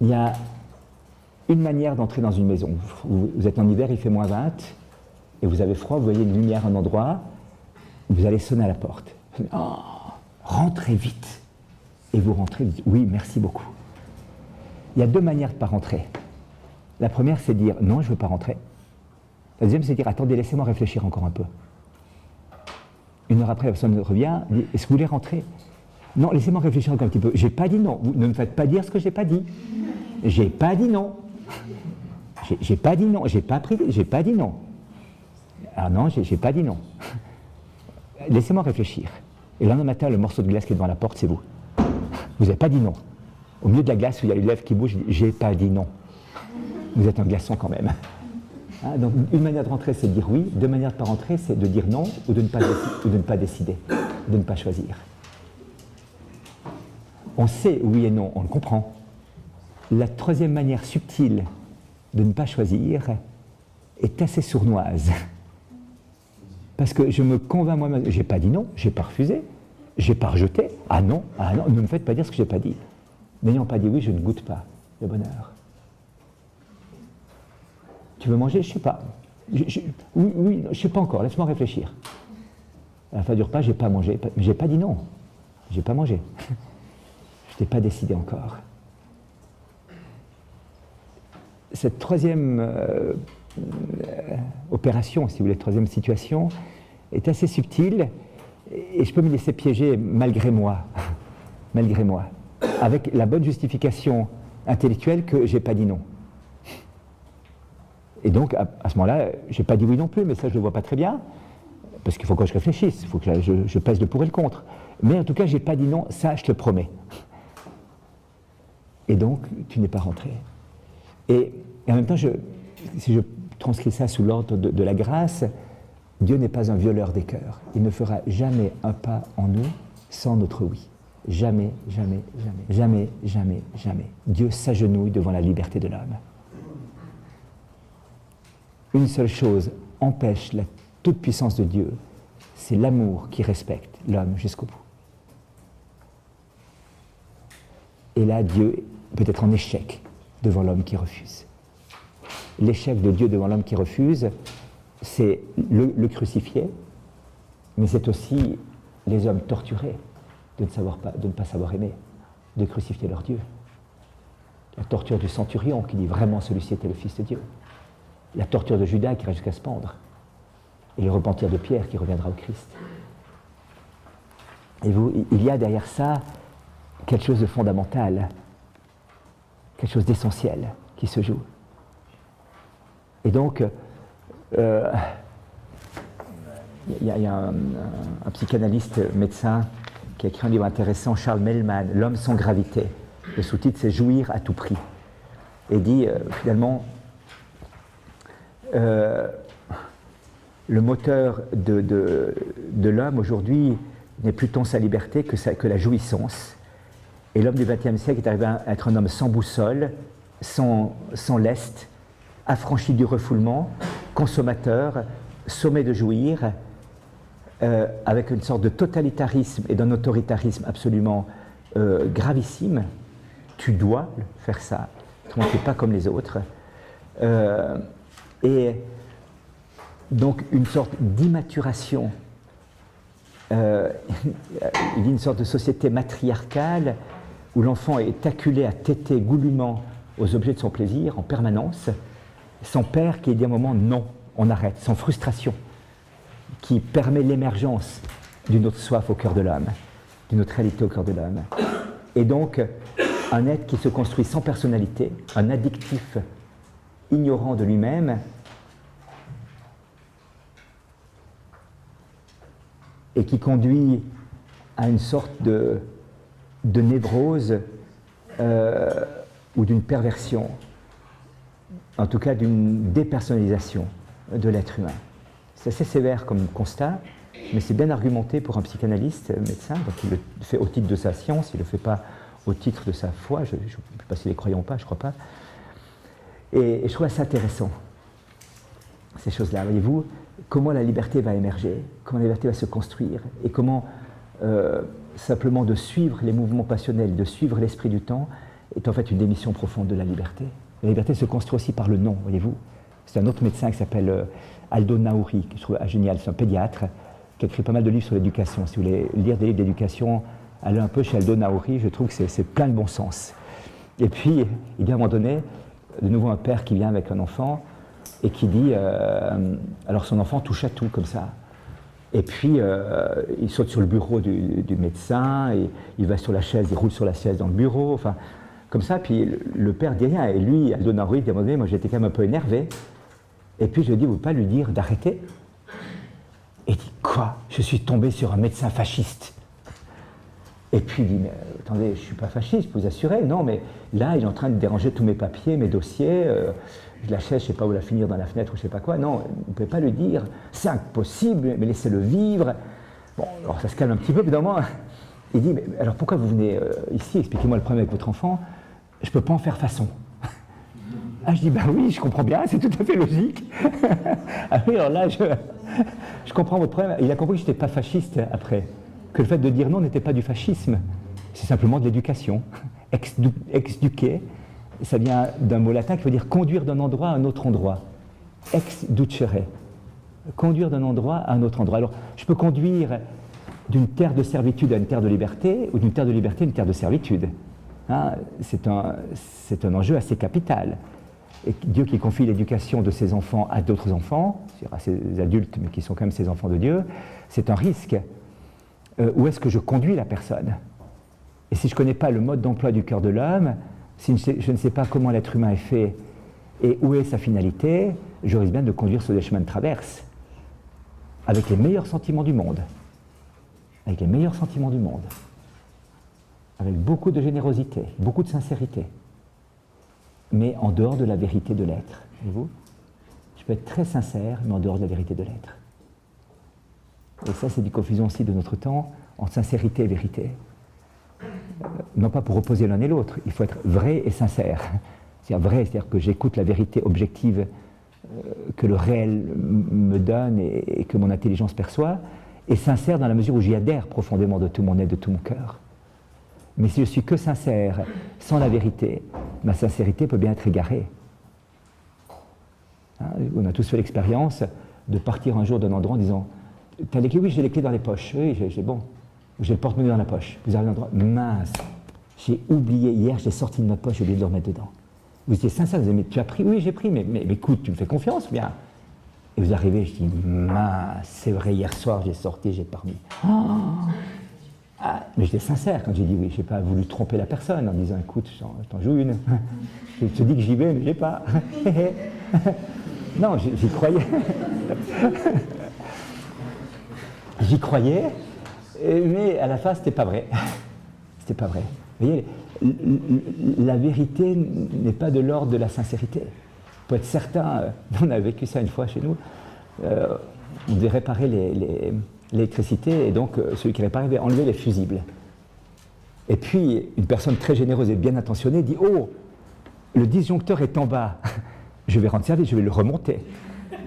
il y a une manière d'entrer dans une maison. Vous êtes en hiver, il fait -20, et vous avez froid, vous voyez une lumière à un endroit, vous allez sonner à la porte. Oh, rentrez vite. Et vous rentrez, vous dites, oui, merci beaucoup. Il y a deux manières de ne pas rentrer. La première, c'est de dire, non, je ne veux pas rentrer. La deuxième, c'est de dire, attendez, laissez-moi réfléchir encore un peu. Une heure après, la personne revient, dit, est-ce que vous voulez rentrer? Non, laissez-moi réfléchir encore un petit peu. J'ai pas dit non. Vous ne me faites pas dire ce que j'ai pas dit. J'ai pas dit non. J'ai pas dit non. J'ai pas dit non. Ah non, j'ai pas dit non. Laissez-moi réfléchir. Et le lendemain matin, le morceau de glace qui est devant la porte, c'est vous. Vous n'avez pas dit non. Au milieu de la glace où il y a les lèvres qui bougent, j'ai pas dit non. Vous êtes un glaçon quand même. Hein, donc une manière de rentrer, c'est de dire oui. Deux manières de ne pas rentrer, c'est de dire non ou de ne pas décider, de ne pas choisir. On sait oui et non, on le comprend. La troisième manière subtile de ne pas choisir est assez sournoise. Parce que je me convainc moi-même, j'ai pas dit non, j'ai pas refusé, j'ai pas rejeté. Ah non, ne me faites pas dire ce que j'ai pas dit. N'ayant pas dit oui, je ne goûte pas le bonheur. Tu veux manger? Je sais pas. Oui, je sais pas encore, laisse-moi réfléchir. À la fin du repas, j'ai pas mangé, mais j'ai pas dit non. J'ai pas mangé. Je n'ai pas décidé encore. Cette troisième opération, si vous voulez, troisième situation, est assez subtile et je peux me laisser piéger malgré moi, avec la bonne justification intellectuelle que j'ai pas dit non. Et donc, à ce moment-là, j'ai pas dit oui non plus, mais ça je le vois pas très bien, parce qu'il faut que je réfléchisse, il faut que je pèse le pour et le contre. Mais en tout cas, j'ai pas dit non, ça je te le promets. Et donc, tu n'es pas rentré. Et en même temps, si je transcris ça sous l'ordre de la grâce, Dieu n'est pas un violeur des cœurs. Il ne fera jamais un pas en nous sans notre oui. Jamais, jamais, jamais, jamais, jamais, jamais. Dieu s'agenouille devant la liberté de l'homme. Une seule chose empêche la toute-puissance de Dieu, c'est l'amour qui respecte l'homme jusqu'au bout. Et là, Dieu peut être en échec devant l'homme qui refuse. L'échec de Dieu devant l'homme qui refuse, c'est le crucifié, mais c'est aussi les hommes torturés de ne pas savoir aimer, de crucifier leur Dieu. La torture du centurion qui dit vraiment celui-ci était le Fils de Dieu. La torture de Judas qui ira jusqu'à se pendre. Et le repentir de Pierre qui reviendra au Christ. Et il y a derrière ça quelque chose de fondamental, quelque chose d'essentiel qui se joue. Et donc, il y a un psychanalyste médecin qui a écrit un livre intéressant, Charles Mellman, L'homme sans gravité. Le sous-titre, c'est Jouir à tout prix. Et dit, finalement, le moteur de l'homme aujourd'hui n'est plus tant sa liberté que la jouissance. Et l'homme du XXe siècle est arrivé à être un homme sans boussole, sans lest, affranchi du refoulement, consommateur, sommé de jouir, avec une sorte de totalitarisme et d'un autoritarisme absolument gravissime. Tu dois faire ça, autrement tu n'es pas comme les autres. Et donc une sorte d'immaturation, il y a une sorte de société matriarcale où l'enfant est acculé à téter goulûment aux objets de son plaisir en permanence, sans père qui dit à un moment non, on arrête, sans frustration, qui permet l'émergence d'une autre soif au cœur de l'homme, d'une autre réalité au cœur de l'homme. Et donc, un être qui se construit sans personnalité, un addictif ignorant de lui-même, et qui conduit à une sorte de névrose ou d'une perversion, en tout cas d'une dépersonnalisation de l'être humain. C'est assez sévère comme constat, mais c'est bien argumenté pour un psychanalyste, médecin, donc il le fait au titre de sa science, il ne le fait pas au titre de sa foi, je ne sais pas s'il est croyant ou pas, je ne crois pas. Et je trouve ça intéressant, ces choses-là. Voyez-vous, comment la liberté va émerger, comment la liberté va se construire, et comment simplement de suivre les mouvements passionnels, de suivre l'esprit du temps, est en fait une démission profonde de la liberté. La liberté se construit aussi par le non, voyez-vous. C'est un autre médecin qui s'appelle Aldo Naouri, que je trouve génial, c'est un pédiatre, qui a écrit pas mal de livres sur l'éducation. Si vous voulez lire des livres d'éducation, allez un peu chez Aldo Naouri, je trouve que c'est plein de bon sens. Et puis, il dit à un moment donné, de nouveau un père qui vient avec un enfant, et qui dit, alors son enfant touche à tout comme ça. Et puis, il saute sur le bureau du médecin, et il va sur la chaise, il roule sur la chaise dans le bureau, enfin, comme ça, puis le père dit rien. Et lui, Aldo Naouri, dit à un moment donné, moi j'étais quand même un peu énervé. Et puis je lui dis, vous ne pouvez pas lui dire d'arrêter? Et il dit, quoi? Je suis tombé sur un médecin fasciste. Et puis il dit, mais attendez, je ne suis pas fasciste, vous assurez? Non, mais là, il est en train de déranger tous mes papiers, mes dossiers, la chaise, je ne sais pas où la finir dans la fenêtre ou je ne sais pas quoi. Non, vous ne pouvez pas lui dire, c'est impossible, mais laissez-le vivre. Bon, alors ça se calme un petit peu, puis d'un moment, il dit, mais alors pourquoi vous venez ici? Expliquez-moi le problème avec votre enfant. Je ne peux pas en faire façon. Ah, je dis, ben oui, je comprends bien, c'est tout à fait logique. Ah oui, alors là, je comprends votre problème. Il a compris que je n'étais pas fasciste après, que le fait de dire non n'était pas du fascisme, c'est simplement de l'éducation. Exduquer, ça vient d'un mot latin qui veut dire conduire d'un endroit à un autre endroit. Exducere, conduire d'un endroit à un autre endroit. Alors, je peux conduire d'une terre de servitude à une terre de liberté, ou d'une terre de liberté à une terre de servitude. Hein, c'est un enjeu assez capital. Et Dieu qui confie l'éducation de ses enfants à d'autres enfants, c'est-à-dire à ses adultes, mais qui sont quand même ses enfants de Dieu, c'est un risque. Où est-ce que je conduis la personne? Et si je ne connais pas le mode d'emploi du cœur de l'homme, si je ne sais pas comment l'être humain est fait et où est sa finalité, je risque bien de conduire sur des chemins de traverse, avec les meilleurs sentiments du monde. Avec les meilleurs sentiments du monde. Avec beaucoup de générosité, beaucoup de sincérité, mais en dehors de la vérité de l'être. Voyez-vous? Je peux être très sincère, mais en dehors de la vérité de l'être. Et ça, c'est une confusion aussi de notre temps, entre sincérité et vérité. Non pas pour opposer l'un et l'autre, il faut être vrai et sincère. C'est-à-dire vrai, c'est-à-dire que j'écoute la vérité objective que le réel me donne et que mon intelligence perçoit, et sincère dans la mesure où j'y adhère profondément de tout mon être, de tout mon cœur. Mais si je suis que sincère, sans la vérité, ma sincérité peut bien être égarée. Hein, on a tous fait l'expérience de partir un jour d'un endroit en disant « T'as les clés? Oui, j'ai les clés dans les poches. Oui, j'ai bon. J'ai le porte-monnaie dans la poche. » Vous arrivez à un endroit, mince, j'ai oublié hier, j'ai sorti de ma poche, j'ai oublié de le remettre dedans. Vous étiez sincère, vous dites « Mais tu as pris? Oui, j'ai pris, mais écoute, tu me fais confiance, bien. » Et vous arrivez, je dis « Mince, c'est vrai, hier soir, j'ai sorti, j'ai pas remis. Oh !» Ah, mais j'étais sincère quand j'ai dit oui, je n'ai pas voulu tromper la personne en disant écoute, je t'en joue une. Je te dis que j'y vais, mais je n'ai pas. Non, j'y croyais. J'y croyais, mais à la fin, c'était pas vrai. C'était pas vrai. Vous voyez, la vérité n'est pas de l'ordre de la sincérité. Pour être certain, on a vécu ça une fois chez nous, on devait réparer l'électricité, et donc celui qui réparait devait enlever les fusibles. Et puis, une personne très généreuse et bien intentionnée dit « Oh, le disjoncteur est en bas, je vais rendre service, je vais le remonter. »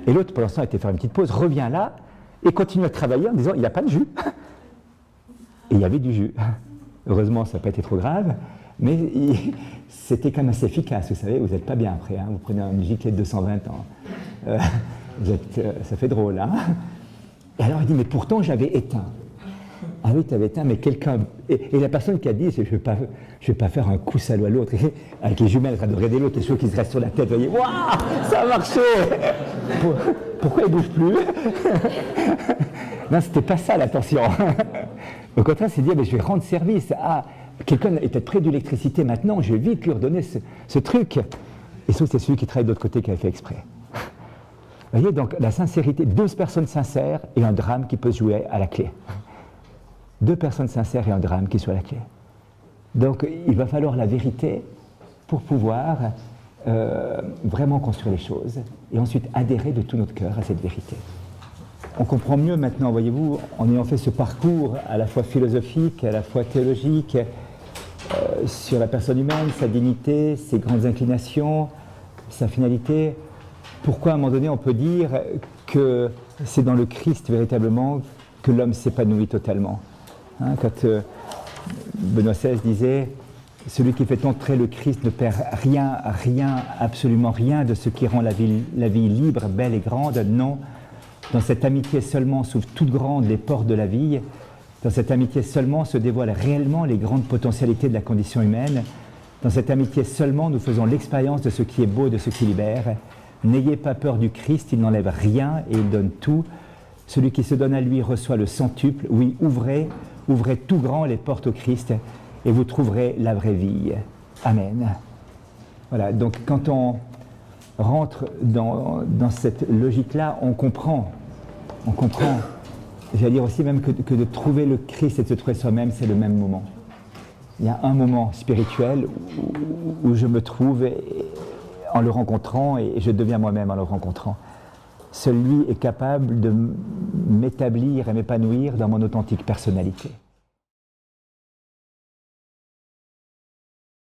Et l'autre, pour l'instant, était faire une petite pause, revient là, et continue à travailler en disant « Il n'y a pas de jus. » Et il y avait du jus. Heureusement, ça n'a pas été trop grave, mais c'était quand même assez efficace, vous savez, vous n'êtes pas bien après, hein, vous prenez un giclet de 220 ans. Ça fait drôle, hein. Et alors il dit, mais pourtant j'avais éteint. Ah oui, tu avais éteint, mais quelqu'un... Et la personne qui a dit, je ne vais pas faire un coup salaud à l'autre. Avec les jumelles, en train de regarder l'autre, les cheveux qui se restent sur la tête, vous voyez, waouh, ça a marché. Pourquoi il ne bouge plus? Non, c'était pas ça l'attention. Au contraire, c'est dire, mais je vais rendre service à... Quelqu'un était près de l'électricité maintenant, je vais vite lui redonner ce truc. Et sauf que c'est celui qui travaille de l'autre côté qui avait fait exprès. Vous voyez, donc la sincérité, 2 personnes sincères et un drame qui peut se jouer à la clé. 2 personnes sincères et un drame qui sont à la clé. Donc il va falloir la vérité pour pouvoir vraiment construire les choses et ensuite adhérer de tout notre cœur à cette vérité. On comprend mieux maintenant, voyez-vous, en ayant fait ce parcours à la fois philosophique, à la fois théologique, sur la personne humaine, sa dignité, ses grandes inclinations, sa finalité. Pourquoi à un moment donné on peut dire que c'est dans le Christ véritablement que l'homme s'épanouit totalement, hein, quand Benoît XVI disait Celui qui fait entrer le Christ ne perd rien, absolument rien de ce qui rend la vie libre, belle et grande. Non, dans cette amitié seulement s'ouvrent toutes grandes les portes de la vie. Dans cette amitié seulement se dévoilent réellement les grandes potentialités de la condition humaine. Dans cette amitié seulement nous faisons l'expérience de ce qui est beau, de ce qui libère. N'ayez pas peur du Christ, il n'enlève rien et il donne tout. Celui qui se donne à lui reçoit le centuple. Oui, ouvrez tout grand les portes au Christ et vous trouverez la vraie vie. Amen. Voilà, donc quand on rentre dans cette logique-là, on comprend, j'allais dire aussi même que de trouver le Christ et de se trouver soi-même, c'est le même moment. Il y a un moment spirituel où je me trouve en le rencontrant et je deviens moi-même en le rencontrant. Seul lui est capable de m'établir et m'épanouir dans mon authentique personnalité.